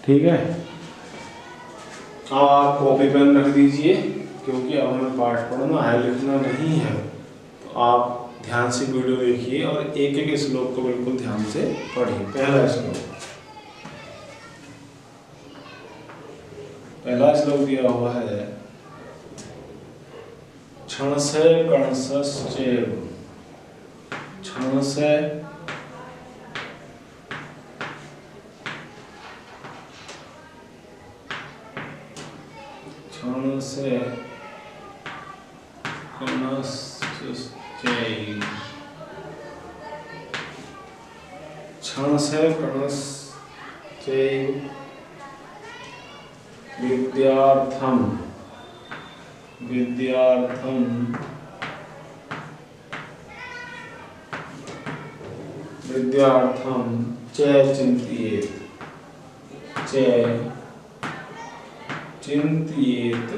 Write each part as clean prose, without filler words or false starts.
ठीक है, अब आप कॉपी पेन रख दीजिए क्योंकि अब हमें पाठ पढ़ना है, लिखना नहीं है। तो आप ध्यान से वीडियो देखिए और एक एक श्लोक को बिल्कुल ध्यान से पढ़िए। पहला श्लोक दिया हुआ है क्षण से कणसश्चैव। क्षण से कणसश्चैव। क्षण से कणसश्चैव विद्यार्थम च चिन्तयेत्।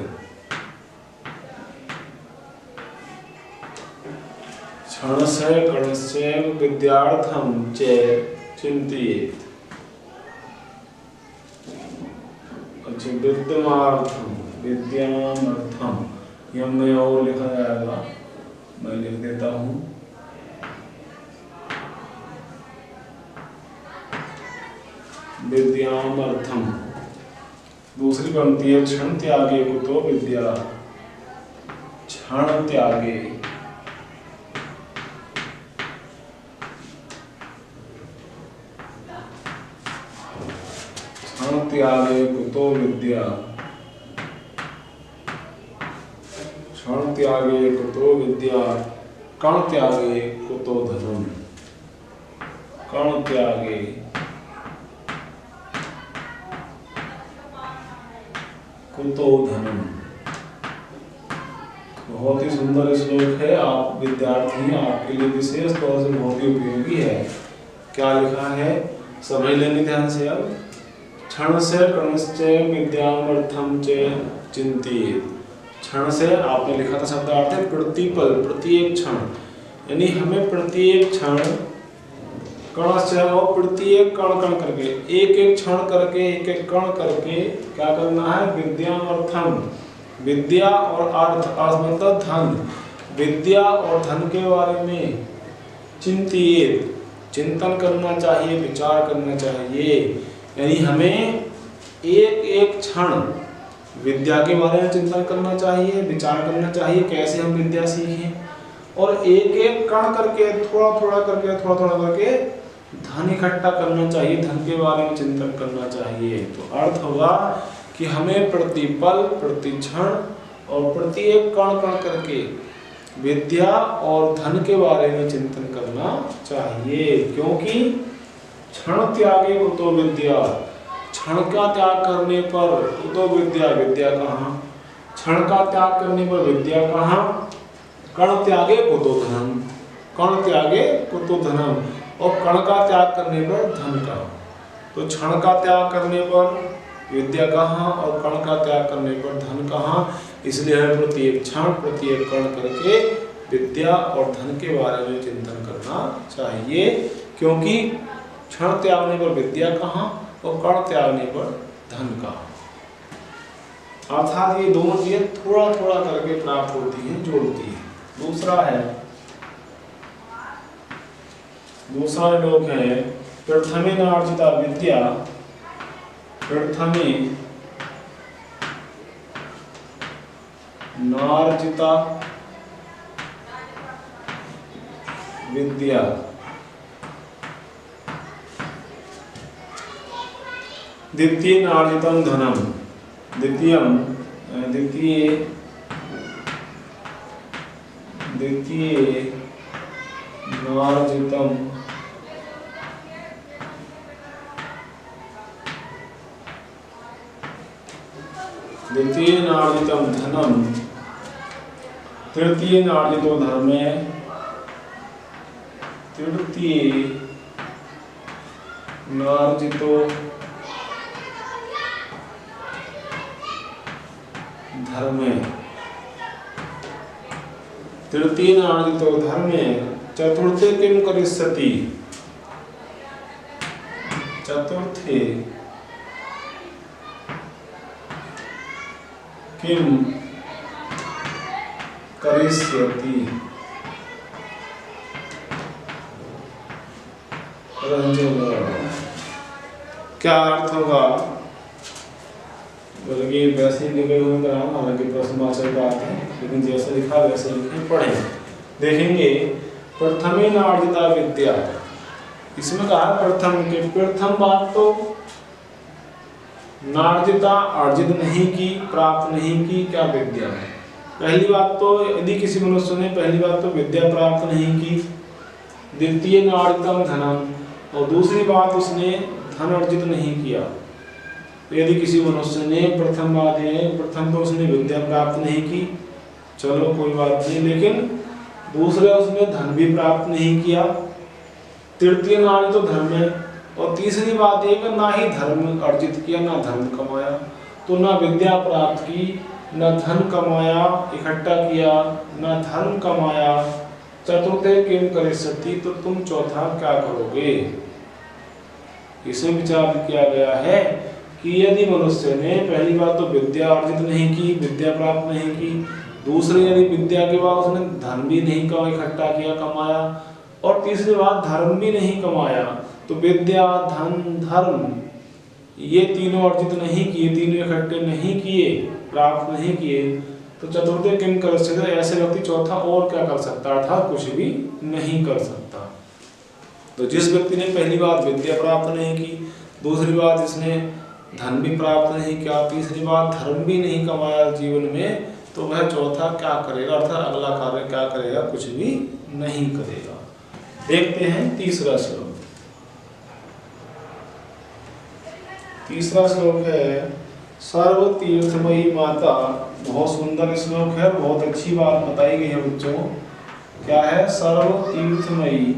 क्षण से कणश्चैव विद्यार्थम च चिन्तयेत्। अच्छा, विद्यामर्थम यम में और लिखा जाएगा, मैं लिख देता हूँ। विद्यामर्थम। दूसरी पंक्ति है क्षण त्यागे कुतो विद्या। क्षण त्यागे कुतो विद्या। क्षण त्यागे कुतो विद्या, कण त्यागे कुतो धनम। कण त्यागे कुतो धनम। बहुत ही सुंदर श्लोक है। आप विद्यार्थी हैं, आपके लिए विशेष तौर से बहुत ही उपयोगी है। क्या लिखा है समझ लेंगे ध्यान से। अब क्षण से कणश्चैव विद्यामर्थम च चिन्तयेत्। क्षण से आपने लिखा था शब्दार्थ है प्रतिपल, प्रत्येक क्षण, यानी हमें प्रत्येक क्षण कणश्चैव और प्रत्येक कण कण करके, एक एक क्षण करके, एक एक कण करके क्या करना है? विद्यामर्थम, विद्या और अर्थ, अर्थ मतलब धन, विद्या और धन के बारे में चिंतित, चिंतन करना चाहिए, विचार करना चाहिए। यानी हमें एक एक क्षण विद्या के बारे में चिंतन करना चाहिए, विचार करना चाहिए कैसे हम विद्या सीखें, और एक एक कण करके, थोड़ा थोड़ा करके धन इकट्ठा करना चाहिए, धन के बारे में चिंतन करना चाहिए। तो अर्थ होगा कि हमें प्रतिपल, प्रतिक्षण और प्रत्येक कण कण करके विद्या और धन के बारे में चिंतन करना चाहिए। क्योंकि क्षण त्यागे कुतो विद्या, क्षण का त्याग करने पर कुतो विद्या, विद्या कहाँ? क्षण का त्याग करने पर विद्या कहाँ? कण त्यागे कुतो धनम, कण त्यागे कुतो धनम, और कण का त्याग करने पर धन कहाँ? तो क्षण का त्याग करने पर विद्या कहाँ और कण का त्याग करने पर धन कहाँ? इसलिए हमें प्रत्येक क्षण, प्रत्येक कण करके विद्या और धन के बारे में चिंतन करना चाहिए। क्योंकि क्षण त्यागने पर विद्या कहाँ और कण त्यागने पर धन कहाँ। अर्थात ये दोनों चीजें थोड़ा थोड़ा करके प्राप्त होती हैं, जोड़ती हैं। दूसरा श्लोक है प्रथमे नार्जिता विद्या, प्रथमे नार्जिता विद्या, द्वितीय नार्जितम धनम, द्वितीय नार्जितम धनम, तृतीय नार्जितो धर्मे, तृतीय नार्जितो धर्मे, तृतीय नार्जितो धर्मे, चतुर्थे किम करिष्यति, चतुर्थे किम करिष्यति रंजन। क्या अर्थ होगा? बल्कि वैसे ही लिखे हुए ग्राम, हालांकि प्रश्नवाचक बात है, लेकिन जैसे लिखा वैसे लिखे पढ़े। देखेंगे प्रथमे नार्जिता विद्या, इसमें कहा प्रथम के प्रथम बात तो नार्जिता अर्जित नहीं की, प्राप्त नहीं की क्या विद्या है। पहली बात तो यदि किसी मनुष्य ने पहली बात तो विद्या प्राप्त नहीं की, द्वितीय नार्जितम धनम, और दूसरी बात उसने धन अर्जित नहीं किया। तो यदि किसी मनुष्य ने प्रथम बात है, प्रथम तो उसने विद्या प्राप्त नहीं की, चलो कोई बात नहीं, लेकिन दूसरे उसने धन भी प्राप्त नहीं किया, तृतीय नार्जित तो धर्म है, और तीसरी बात है कि ना ही धर्म अर्जित किया ना धर्म कमाया। तो ना विद्या प्राप्त की, न धन कमाया इकट्ठा किया, न धर्म कमाया, चतुर्थे किम करिष्यति, तो तुम चौथा क्या करोगे। इसे विचार किया गया है कि यदि मनुष्य ने पहली बात तो विद्या अर्जित नहीं की, विद्या प्राप्त नहीं की, दूसरी यदि विद्या के बाद उसने धन भी नहीं इकट्ठा किया कमाया, और तीसरी बात धर्म भी नहीं कमाया, तो विद्या धन धर्म ये तीनों अर्जित नहीं किए, तीनों इकट्ठे नहीं किए, प्राप्त नहीं किए, तो चतुर्थे किम करिष्यति, ऐसे व्यक्ति चौथा और क्या कर सकता, अर्थात कुछ भी नहीं कर सकता। तो जिस व्यक्ति ने पहली बात विद्या प्राप्त नहीं की, दूसरी बात जिसने धन भी प्राप्त नहीं किया, तीसरी बात धर्म भी नहीं कमाया जीवन में, तो वह चौथा क्या करेगा, अर्थात अगला कार्य क्या करेगा, कुछ भी नहीं करेगा। देखते हैं तीसरा श्लोक। तीसरा श्लोक है सर्व तीर्थमयी माता। बहुत सुंदर श्लोक है, बहुत अच्छी बात बताई गई है बच्चों। क्या है? सर्व तीर्थमयी,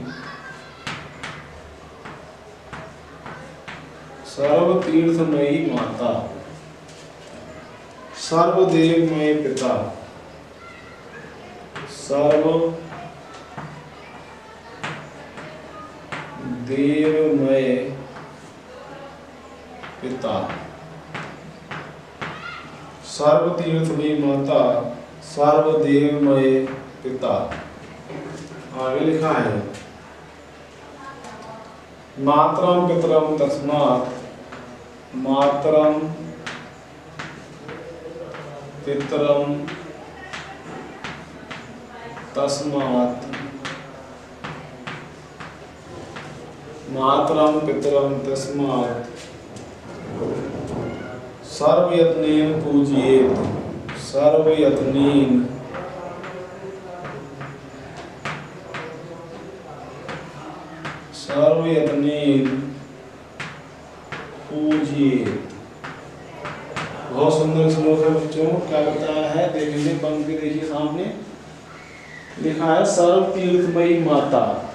सर्व तीर्थमयी माता, सर्वदेवमय पिता, सर्व देवमय पिता, सर्वतीर्थमयी माता, सर्वदेवमय पिता। आगे लिखा है मातरम पितरम तस्मात्, मातरम पितरम तस्मात्, मातरम पितरम तस्मात् सर्वयत्नेन पूजयेत्, सर्वयत्नेन सर्वयत्नेन पूजयेत्। बहुत सुंदर श्लोक है बच्चों। क्या बताया है देखेंगे, पंक्ति देखिए सामने लिखा है सर्व तीर्थमयी माता,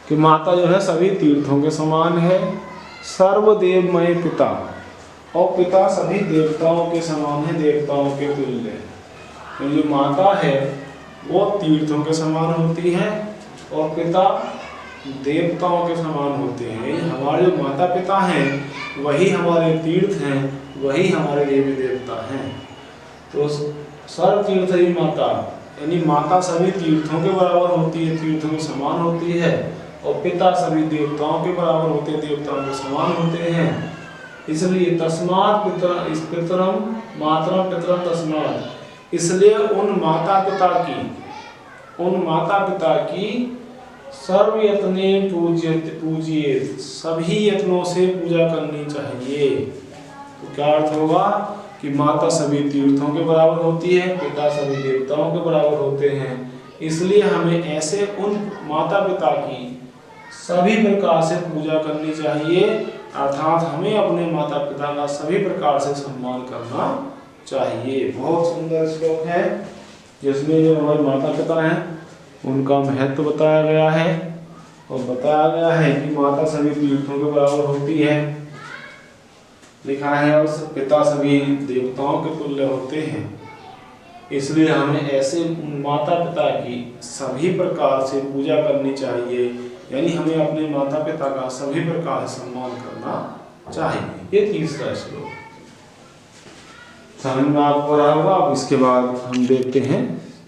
कि माता जो है सभी तीर्थों के समान है, सर्वदेवमय पिता, और पिता सभी देवताओं के समान है, देवताओं के तुल्य है। तो जो माता है वो तीर्थों के समान होती है और पिता देवताओं के समान होते हैं। हमारे जो माता पिता हैं वही हमारे तीर्थ हैं, वही हमारे देवी देवता हैं। तो सर्व तीर्थमयी माता यानी माता सभी तीर्थों के बराबर होती है, तीर्थों के समान होती है, और पिता सभी देवताओं के बराबर होते हैं, देवताओं के समान होते हैं। इसलिए तस्मात् पितरम मातरम पितरम तस्मात्, इसलिए उन माता पिता की सर्व यत्ने पूजिए, सभी यत्नों से पूजा करनी चाहिए। तो क्या अर्थ होगा कि माता सभी तीर्थों के बराबर होती है, पिता सभी देवताओं के बराबर होते हैं, इसलिए हमें ऐसे उन माता पिता की सभी प्रकार से पूजा करनी चाहिए, अर्थात हमें अपने माता पिता का सभी प्रकार से सम्मान करना चाहिए। बहुत सुंदर श्लोक है जिसमें जो हमारे माता पिता हैं उनका महत्व बताया गया है, और बताया गया है कि माता सभी तीर्थों के बराबर होती है, लिखा है, और पिता सभी देवताओं के तुल्य होते हैं। इसलिए हमें ऐसे माता पिता की सभी प्रकार से पूजा करनी चाहिए, यानी हमें अपने माता पिता का सभी प्रकार से सम्मान करना चाहिए। ये तीसरा श्लोक। समझ में आपको आ रहा होगा। अब इसके बाद हम देखते हैं